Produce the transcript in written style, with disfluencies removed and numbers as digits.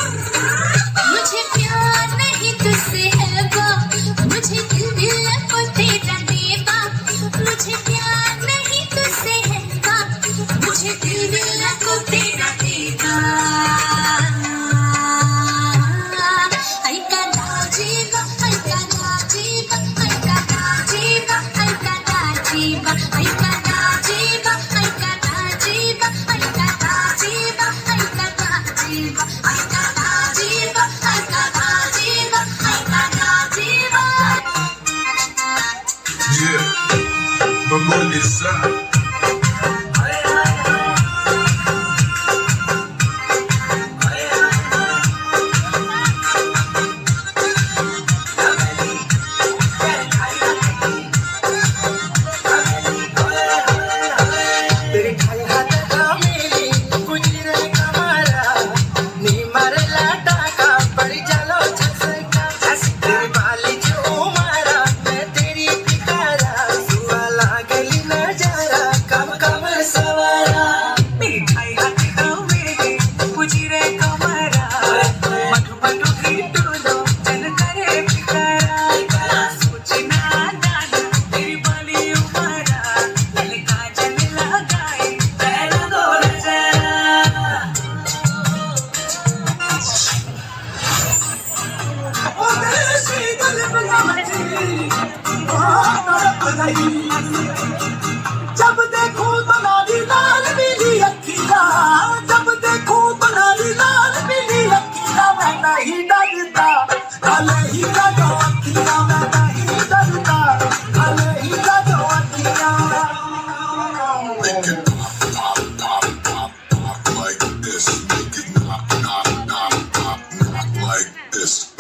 मुझे प्यार नहीं तुझसे है बा, मुझे दिल को तेरा देवा। मुझे प्यार नहीं तुझसे है बा, मुझे दिल को तेरा देवा। आई का राजीवा, आई का राजीवा, आई का राजीवा, आई का राजीवा, आई का राजीवा, आई का राजीवा, आई का राजीवा, आई का राजीवा, आई का राजीवा, आई का राजीवा, आई का राजीवा। Yeah, I'm on this side. तेरे ढाई हाथ का मेरी गुजरे कमारा नी मारे लाटा का पड़ जालो छसका तेरे बाली जो मारा मैं तेरी पिकारा सुआ लागली नजारा कम कम सवारा मेरी ढाई हाथ का मेरे गुजरे कमरा मधु मधु हिट लो चल करे फिकरा सोचना नाना तेरी बाली उमरा लल काजल लगाए पैर गोल जरा ओ तेरे शीतल बलाची तड़प रही जब देखूं तुम्हारी लाल पीली अखियां जब देखूं तुम्हारी लाल पीली अखियां मैं नहीं डरता काले ही का जो अखियां मैं नहीं डरता काले ही का जो अखियां Make it pop like this. Make it knock like this.